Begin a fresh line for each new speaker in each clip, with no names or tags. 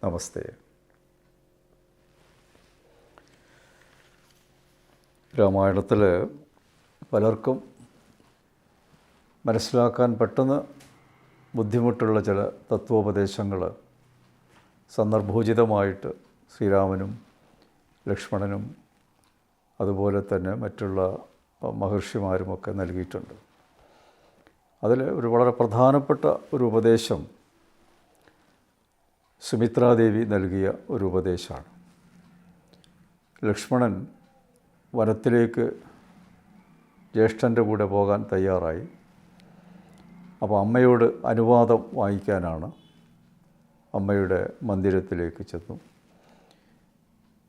നമസ്തേ. രാമായണത്തിൽ പലർക്കും മനസ്സിലാക്കാൻ പെട്ടെന്ന് ബുദ്ധിമുട്ടുള്ള ചില തത്വോപദേശങ്ങൾ സന്ദർഭോചിതമായിട്ട് ശ്രീരാമനും ലക്ഷ്മണനും അതുപോലെ തന്നെ മറ്റുള്ള മഹർഷിമാരുമൊക്കെ നൽകിയിട്ടുണ്ട്. അതിൽ ഒരു വളരെ പ്രധാനപ്പെട്ട ഒരു ഉപദേശം സുമിത്രാദേവി നൽകിയ ഒരു ഉപദേശമാണ്. ലക്ഷ്മണൻ വനത്തിലേക്ക് ജ്യേഷ്ഠൻ്റെ കൂടെ പോകാൻ തയ്യാറായി. അപ്പോൾ അമ്മയോട് അനുവാദം വാങ്ങിക്കാനാണ് അമ്മയുടെ മന്ദിരത്തിലേക്ക് ചെന്നു.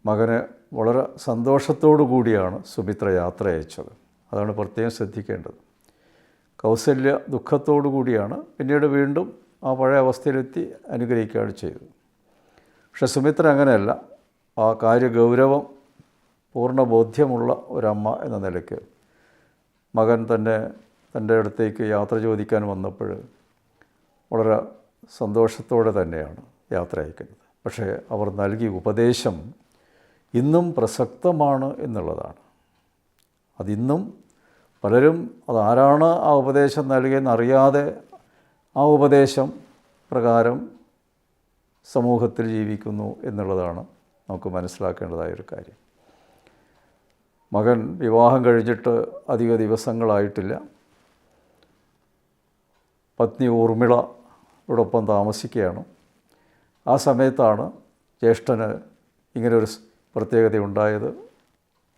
മകന് വളരെ സന്തോഷത്തോടു കൂടിയാണ് സുമിത്ര യാത്ര അയച്ചത്. അതാണ് പ്രത്യേകം ശ്രദ്ധിക്കേണ്ടത്. കൗസല്യ ദുഃഖത്തോടു കൂടിയാണ് പിന്നീട് വീണ്ടും ആ പഴയ അവസ്ഥയിലെത്തി അനുഗ്രഹിക്കുകയാണ് ചെയ്തത്. പക്ഷെ സുമിത്ര അങ്ങനെയല്ല. ആ കാര്യഗൗരവം പൂർണ്ണ ബോധ്യമുള്ള ഒരമ്മ എന്ന നിലയ്ക്ക് മകൻ തന്നെ തൻ്റെ അടുത്തേക്ക് യാത്ര ചോദിക്കാൻ വന്നപ്പോൾ വളരെ സന്തോഷത്തോടെ തന്നെയാണ് യാത്ര അയക്കുന്നത്. പക്ഷേ അവർ നൽകിയ ഉപദേശം ഇന്നും പ്രസക്തമാണ് എന്നുള്ളതാണ്. അതിന്നും പലരും അതാരാണ് ആ ഉപദേശം നൽകിയെന്നറിയാതെ ആ ഉപദേശം പ്രകാരം സമൂഹത്തിൽ ജീവിക്കുന്നു എന്നുള്ളതാണ് നമുക്ക് മനസ്സിലാക്കേണ്ടതായൊരു കാര്യം. മകൻ വിവാഹം കഴിഞ്ഞിട്ട് അധിക ദിവസങ്ങളായിട്ടില്ല. പത്നി ഊർമിളയോടൊപ്പം താമസിക്കുകയാണ്. ആ സമയത്താണ് ജ്യേഷ്ഠന് ഇങ്ങനൊരു പ്രത്യേകതയുണ്ടായത്.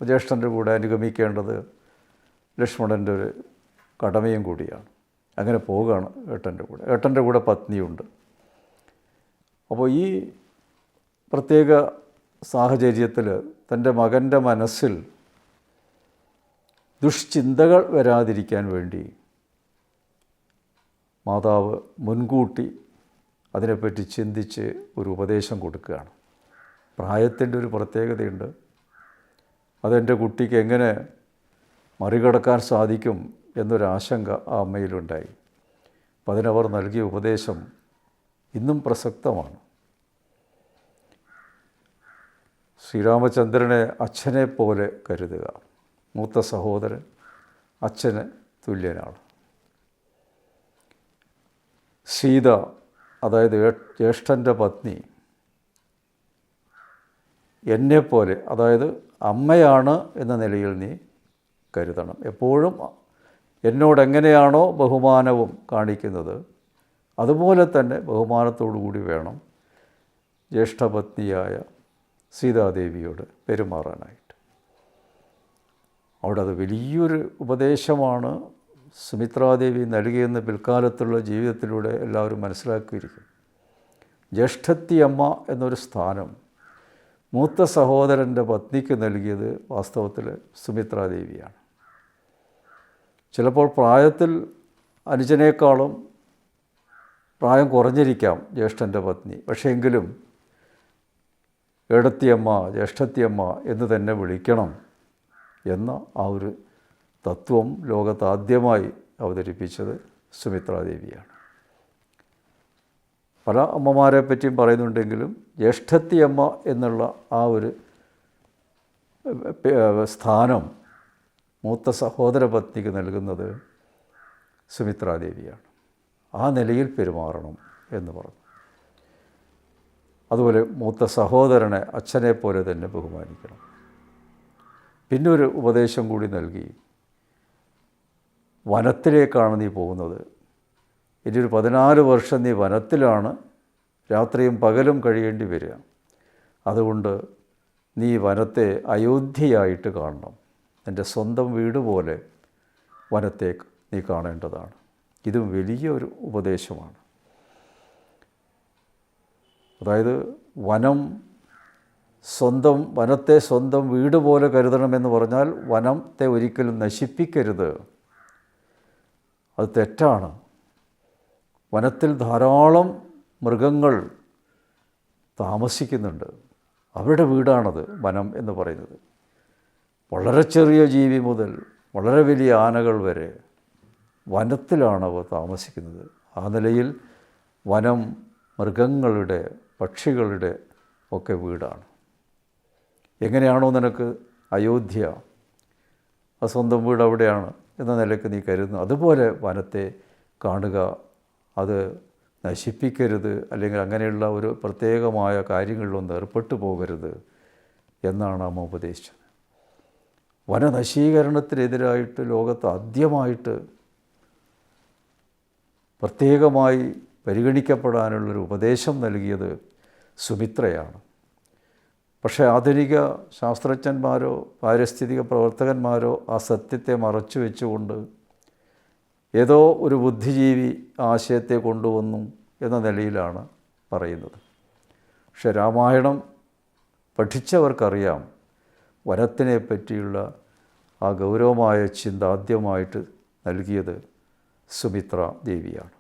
ജ്യേഷ്ഠൻ്റെ കൂടെ അനുഗമിക്കേണ്ടത് ലക്ഷ്മണൻ്റെ ഒരു കടമയും കൂടിയാണ്. അങ്ങനെ പോവുകയാണ് ഏട്ടൻ്റെ കൂടെ പത്നിയുണ്ട്. അപ്പോൾ ഈ പ്രത്യേക സാഹചര്യത്തിൽ തൻ്റെ മകൻ്റെ മനസ്സിൽ ദുഷ്ചിന്തകൾ വരാതിരിക്കാൻ വേണ്ടി മാതാവ് മുൻകൂട്ടി അതിനെപ്പറ്റി ചിന്തിച്ച് ഒരു ഉപദേശം കൊടുക്കുകയാണ്. പ്രായത്തിൻ്റെ ഒരു പ്രത്യേകതയുണ്ട്. അതെൻ്റെ കുട്ടിക്ക് എങ്ങനെ മറികടക്കാൻ സാധിക്കും എന്നൊരാശങ്ക ആ അമ്മയിലുണ്ടായി. അപ്പം അതിനവർ നൽകിയ ഉപദേശം ഇന്നും പ്രസക്തമാണ്. ശ്രീരാമചന്ദ്രനെ അച്ഛനെ പോലെ കരുതുക. മൂത്ത സഹോദരൻ അച്ഛന് തുല്യനാണ്. സീത, അതായത് ജ്യേഷ്ഠൻ്റെ പത്നി, എന്നെപ്പോലെ, അതായത് അമ്മയാണ് എന്ന നിലയിൽ നീ കരുതണം. എപ്പോഴും എന്നോടെങ്ങനെയാണോ ബഹുമാനവും കാണിക്കുന്നത് അതുപോലെ തന്നെ ബഹുമാനത്തോടു കൂടി വേണം ജ്യേഷ്ഠപത്നിയായ സീതാദേവിയോട് പെരുമാറാനായിട്ട്. അവിടെ അത് വലിയൊരു ഉപദേശമാണ് സുമിത്രാദേവി നൽകിയെന്ന് പിൽക്കാലത്തുള്ള ജീവിതത്തിലൂടെ എല്ലാവരും മനസ്സിലാക്കിയിരിക്കും. ജ്യേഷ്ഠത്തിയമ്മ എന്നൊരു സ്ഥാനം മൂത്ത സഹോദരൻ്റെ പത്നിക്ക് നൽകിയത് വാസ്തവത്തിൽ സുമിത്രാദേവിയാണ്. ചിലപ്പോൾ പ്രായത്തിൽ അനുജനേക്കാളും പ്രായം കുറഞ്ഞിരിക്കാം ജ്യേഷ്ഠൻ്റെ പത്നി. പക്ഷേ എങ്കിലും ഏടത്തിയമ്മ, ജ്യേഷ്ഠത്തിയമ്മ എന്ന് തന്നെ വിളിക്കണം എന്ന ആ ഒരു തത്വം ലോകത്ത് ആദ്യമായി അവതരിപ്പിച്ചത് സുമിത്രാദേവിയാണ്. പല അമ്മമാരെ പറ്റിയും പറയുന്നുണ്ടെങ്കിലും ജ്യേഷ്ഠത്തിയമ്മ എന്നുള്ള ആ ഒരു സ്ഥാനം മൂത്ത സഹോദര പത്നിക്ക് നൽകുന്നത് സുമിത്രാദേവിയാണ്. ആ നിലയിൽ പെരുമാറണം എന്ന് പറഞ്ഞു. അതുപോലെ മൂത്ത സഹോദരനെ അച്ഛനെ പോലെ തന്നെ ബഹുമാനിക്കണം. പിന്നൊരു ഉപദേശം കൂടി നൽകി. വനത്തിലേക്കാണ് നീ പോകുന്നത്. ഇനിയൊരു 14 വർഷം നീ വനത്തിലാണ് രാത്രിയും പകലും കഴിയേണ്ടി വരിക. അതുകൊണ്ട് നീ വനത്തെ അയോധ്യയായിട്ട് കാണണം. എൻ്റെ സ്വന്തം വീട് പോലെ വനത്തെ നീ കാണേണ്ടതാണ്. ഇതും വലിയൊരു ഉപദേശമാണ്. അതായത് വനം വനത്തെ സ്വന്തം വീട് പോലെ കരുതണമെന്ന് പറഞ്ഞാൽ വനത്തെ ഒരിക്കലും നശിപ്പിക്കരുത്. അത് തെറ്റാണ്. വനത്തിൽ ധാരാളം മൃഗങ്ങൾ താമസിക്കുന്നുണ്ട്. അവരുടെ വീടാണത് വനം എന്ന് പറയുന്നത്. വളരെ ചെറിയ ജീവി മുതൽ വളരെ വലിയ ആനകൾ വരെ വനത്തിലാണ് അവ താമസിക്കുന്നത്. ആ നിലയിൽ വനം മൃഗങ്ങളുടെ, പക്ഷികളുടെ ഒക്കെ വീടാണ്. എങ്ങനെയാണോ നിനക്ക് അയോധ്യ ആ സ്വന്തം വീട് അവിടെയാണ് എന്ന നിലയ്ക്ക് നീ കരുതുന്നു, അതുപോലെ വനത്തെ കാണുക. അത് നശിപ്പിക്കരുത്, അല്ലെങ്കിൽ അങ്ങനെയുള്ള ഒരു പ്രത്യേകമായ കാര്യങ്ങളിലൊന്നും ഏർപ്പെട്ടു പോകരുത് എന്നാണ് അമ്മ ഉപദേശിച്ചത്. വനനശീകരണത്തിനെതിരായിട്ട് ലോകത്ത് ആദ്യമായിട്ട് പ്രത്യേകമായി പരിഗണിക്കപ്പെടാനുള്ളൊരു ഉപദേശം നൽകിയത് സുമിത്രയാണ്. പക്ഷേ ആധുനിക ശാസ്ത്രജ്ഞന്മാരോ പാരിസ്ഥിതിക പ്രവർത്തകന്മാരോ ആ സത്യത്തെ മറച്ചു വെച്ചുകൊണ്ട് ഏതോ ഒരു ബുദ്ധിജീവി ആശയത്തെ കൊണ്ടുവന്നു എന്ന നിലയിലാണ് പറയുന്നത്. പക്ഷെ രാമായണം പഠിച്ചവർക്കറിയാം വനത്തിനെ പറ്റിയുള്ള ആ ഗൗരവമായ ചിന്ത ആദ്യമായിട്ട് നൽകിയത് സുമിത്ര ദേവിയാണ്.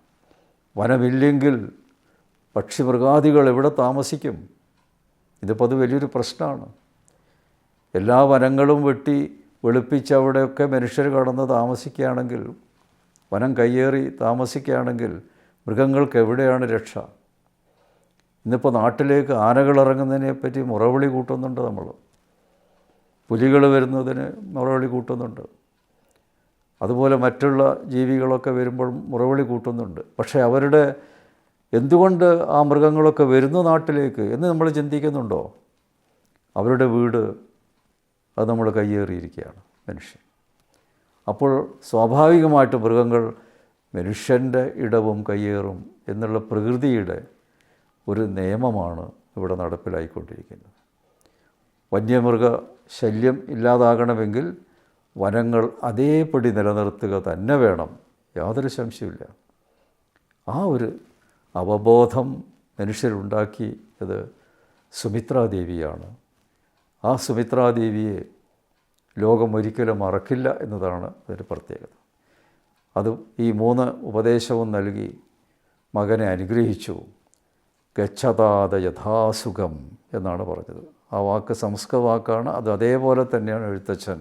വനമില്ലെങ്കിൽ പക്ഷിമൃഗാദികൾ എവിടെ താമസിക്കും? ഇതിപ്പോൾ അത് വലിയൊരു പ്രശ്നമാണ്. എല്ലാ വനങ്ങളും വെട്ടി വെളുപ്പിച്ച് അവിടെയൊക്കെ മനുഷ്യർ കടന്ന് താമസിക്കുകയാണെങ്കിൽ, വനം കയ്യേറി താമസിക്കുകയാണെങ്കിൽ മൃഗങ്ങൾക്ക് എവിടെയാണ് രക്ഷ? ഇന്നിപ്പോൾ നാട്ടിലേക്ക് ആനകൾ ഇറങ്ങുന്നതിനെപ്പറ്റി മുറവിളി കൂട്ടുന്നുണ്ട് നമ്മൾ. പുലികൾ വരുന്നതിന് മുറവിളി കൂട്ടുന്നുണ്ട്. അതുപോലെ മറ്റുള്ള ജീവികളൊക്കെ വരുമ്പോൾ മുറവിളി കൂട്ടുന്നുണ്ട്. പക്ഷേ അവരുടെ എന്തുകൊണ്ട് ആ മൃഗങ്ങളൊക്കെ വരുന്നു നാട്ടിലേക്ക് എന്ന് നമ്മൾ ചിന്തിക്കുന്നുണ്ടോ? അവരുടെ വീട് അത് നമ്മൾ കയ്യേറിയിരിക്കുകയാണ് മനുഷ്യൻ. അപ്പോൾ സ്വാഭാവികമായിട്ട് മൃഗങ്ങൾ മനുഷ്യൻ്റെ ഇടവും കയ്യേറും എന്നുള്ള പ്രകൃതിയുടെ ഒരു നിയമമാണ് ഇവിടെ നടപ്പിലായിക്കൊണ്ടിരിക്കുന്നത്. വന്യമൃഗ ശല്യം ഇല്ലാതാകണമെങ്കിൽ വനങ്ങൾ അതേപടി നിലനിർത്തുക തന്നെ വേണം, യാതൊരു സംശയമില്ല. ആ ഒരു അവബോധം മനുഷ്യരുണ്ടാക്കിയത് സുമിത്രാദേവിയാണ്. ആ സുമിത്രാദേവിയെ ലോകം ഒരിക്കലും മറക്കില്ല എന്നതാണ് അതിൻ്റെ പ്രത്യേകത. അത് ഈ 3 ഉപദേശവും നൽകി മകനെ അനുഗ്രഹിച്ചു. ഗച്ഛതാത യഥാസുഖം എന്നാണ് പറഞ്ഞത്. ആ വാക്ക് സംസ്കൃത വാക്കാണ്. അത് അതേപോലെ തന്നെയാണ് എഴുത്തച്ഛൻ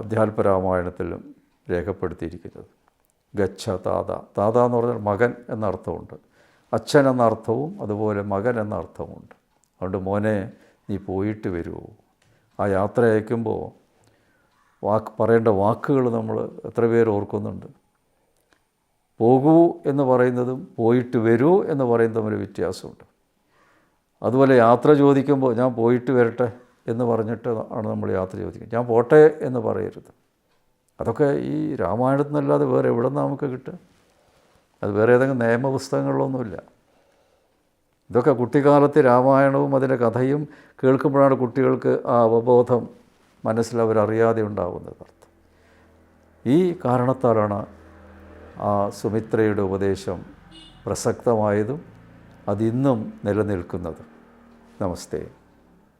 അധ്യാത്മരാമായണത്തിലും രേഖപ്പെടുത്തിയിരിക്കുന്നത്. ഗച്ഛതാത, താത എന്ന് പറഞ്ഞാൽ മകൻ എന്നർത്ഥമുണ്ട്, അച്ഛൻ എന്ന അർത്ഥവും അതുപോലെ മകൻ എന്ന അർത്ഥവുമുണ്ട്. അതുകൊണ്ട് മോനെ നീ പോയിട്ട് വരുമോ? ആ യാത്ര അയക്കുമ്പോൾ പറയേണ്ട വാക്കുകൾ നമ്മൾ എത്ര പേര് ഓർക്കുന്നുണ്ട്? പോകൂ എന്ന് പറയുന്നതും പോയിട്ട് വരൂ എന്ന് പറയുന്നതും തമ്മിൽ വ്യത്യാസമുണ്ട്. അതുപോലെ യാത്ര ചോദിക്കുമ്പോൾ ഞാൻ പോയിട്ട് വരട്ടെ എന്ന് പറഞ്ഞിട്ട് ആണ് നമ്മൾ യാത്ര ചോദിക്കുന്നത്. ഞാൻ പോട്ടെ എന്ന് പറയരുത്. അതൊക്കെ ഈ രാമായണത്തിൽ നിന്നല്ലാതെ വേറെ എവിടെ നിന്ന് നമുക്ക് കിട്ടുക? അത് വേറെ ഏതെങ്കിലും നിയമപുസ്തകങ്ങളിലൊന്നുമില്ല. ഇതൊക്കെ കുട്ടിക്കാലത്ത് രാമായണവും അതിൻ്റെ കഥയും കേൾക്കുമ്പോഴാണ് കുട്ടികൾക്ക് ആ അവബോധം മനസ്സിൽ അവരറിയാതെ ഉണ്ടാവുന്നത്. ഈ കാരണത്താലാണ് ആ സുമിത്രയുടെ ഉപദേശം പ്രസക്തമായതും അതിന്നും നിലനിൽക്കുന്നതും. നമസ്തേ.